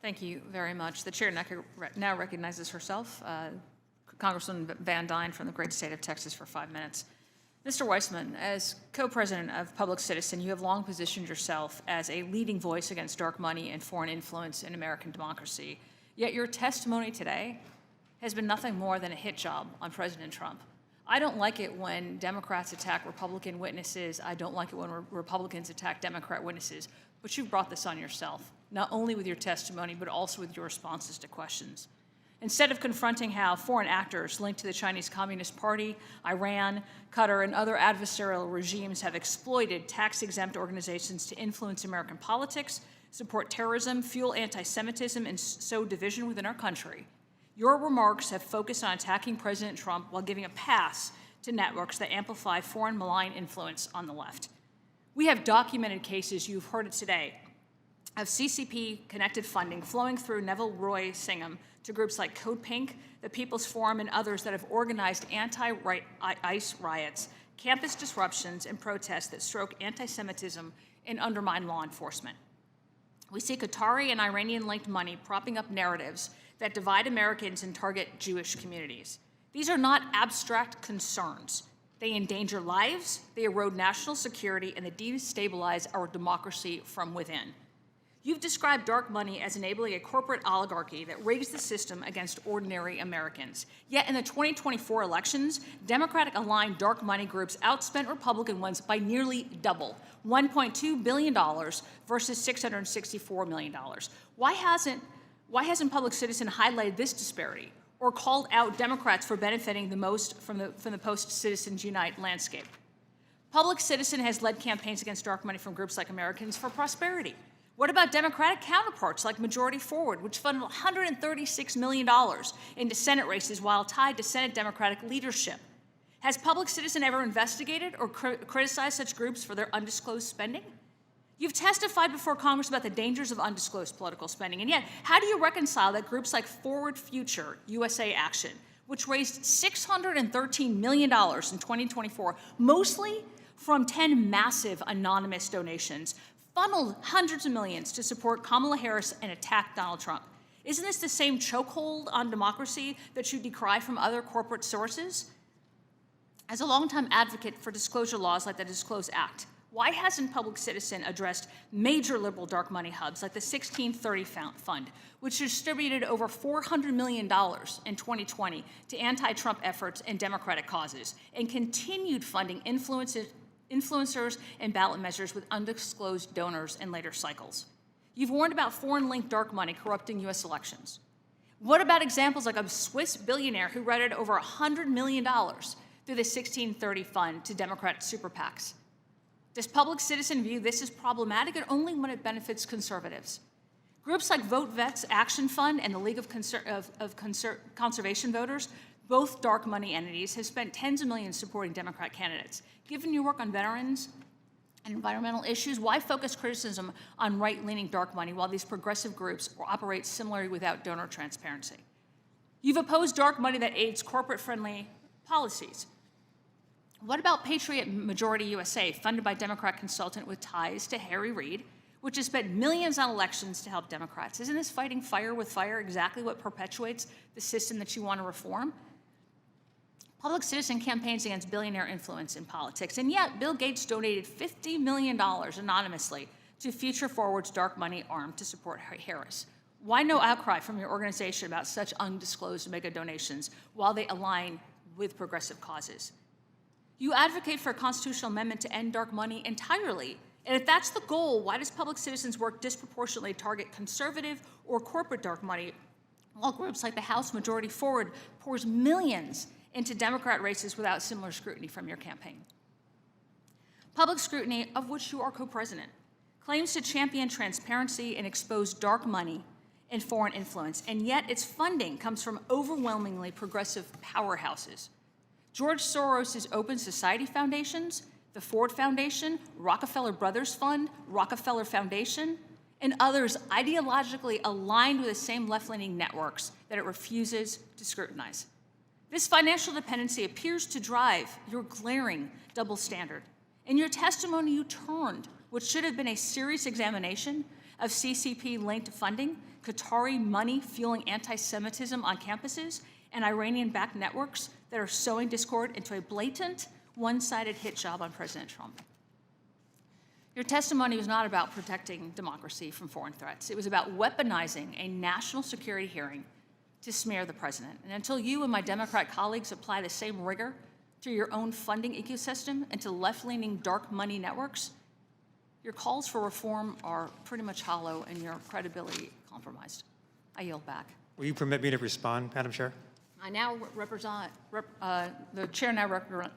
Thank you very much. The chair now recognizes herself, Congresswoman Van Duyne from the great state of Texas, for 5 minutes. Mr. Weissman, as co-president of Public Citizen, you have long positioned yourself as a leading voice against dark money and foreign influence in American democracy. Yet your testimony today has been nothing more than a hit job on President Trump. I don't like it when Democrats attack Republican witnesses. I don't like it when Republicans attack Democrat witnesses. But you brought this on yourself, not only with your testimony, but also with your responses to questions. Instead of confronting how foreign actors linked to the Chinese Communist Party, Iran, Qatar, and other adversarial regimes have exploited tax-exempt organizations to influence American politics, support terrorism, fuel anti-Semitism, and sow division within our country, your remarks have focused on attacking President Trump while giving a pass to networks that amplify foreign malign influence on the left. We have documented cases, you've heard it today, of CCP-connected funding flowing through Neville Roy Singham to groups like Code Pink, the People's Forum, and others that have organized anti-ICE riots, campus disruptions, and protests that stroke anti-Semitism and undermine law enforcement. We see Qatari and Iranian-linked money propping up narratives that divide Americans and target Jewish communities. These are not abstract concerns. They endanger lives, they erode national security, and they destabilize our democracy from within. You've described dark money as enabling a corporate oligarchy that rigs the system against ordinary Americans. Yet in the 2024 elections, Democratic-aligned dark money groups outspent Republican ones by nearly double, $1.2 billion versus $664 million. Why hasn't Public Citizen highlighted this disparity or called out Democrats for benefiting the most from the post-Citizens Unite landscape? Public Citizen has led campaigns against dark money from groups like Americans for Prosperity. What about Democratic counterparts like Majority Forward, which funded $136 million into Senate races while tied to Senate Democratic leadership? Has Public Citizen ever investigated or criticized such groups for their undisclosed spending? You've testified before Congress about the dangers of undisclosed political spending, and yet, how do you reconcile that groups like Forward Future USA Action, which raised $613 million in 2024, mostly from 10 massive anonymous donations, funneled hundreds of millions to support Kamala Harris and attack Donald Trump? Isn't this the same chokehold on democracy that you decry from other corporate sources? As a longtime advocate for disclosure laws like the Disclose Act, why hasn't Public Citizen addressed major liberal dark money hubs like the 1630 Fund, which distributed over $400 million in 2020 to anti-Trump efforts and Democratic causes, and continued funding influencers and ballot measures with undisclosed donors in later cycles? You've warned about foreign-linked dark money corrupting U.S. elections. What about examples like a Swiss billionaire who routed over $100 million through the 1630 Fund to Democrat super PACs? Does Public Citizen view this as problematic and only when it benefits conservatives? Groups like Vote Vets Action Fund and the League of Conservation Voters, both dark money entities, have spent tens of millions supporting Democrat candidates. Given your work on veterans and environmental issues, why focus criticism on right-leaning dark money while these progressive groups operate similarly without donor transparency? You've opposed dark money that aids corporate-friendly policies. What about Patriot Majority USA, funded by Democrat consultant with ties to Harry Reid, which has spent millions on elections to help Democrats? Isn't this fighting fire with fire exactly what perpetuates the system that you want to reform? Public Citizen campaigns against billionaire influence in politics, and yet Bill Gates donated $50 million anonymously to Future Forward's dark money arm to support Harris. Why no outcry from your organization about such undisclosed mega donations while they align with progressive causes? You advocate for a constitutional amendment to end dark money entirely. And if that's the goal, why does Public Citizen's work disproportionately target conservative or corporate dark money, while groups like the House Majority Forward pours millions into Democrat races without similar scrutiny from your campaign? Public scrutiny, of which you are co-president, claims to champion transparency and expose dark money and foreign influence, and yet its funding comes from overwhelmingly progressive powerhouses. George Soros' Open Society Foundations, the Ford Foundation, Rockefeller Brothers Fund, Rockefeller Foundation, and others ideologically aligned with the same left-leaning networks that it refuses to scrutinize. This financial dependency appears to drive your glaring double standard. In your testimony, you turned what should have been a serious examination of CCP-linked funding, Qatari money fueling anti-Semitism on campuses, and Iranian-backed networks that are sowing discord into a blatant, one-sided hit job on President Trump. Your testimony was not about protecting democracy from foreign threats. It was about weaponizing a national security hearing to smear the president. And until you and my Democrat colleagues apply the same rigor to your own funding ecosystem and to left-leaning dark money networks, your calls for reform are pretty much hollow and your credibility compromised. I yield back. Will you permit me to respond, Madam Chair? I now represent, the chair now recognizes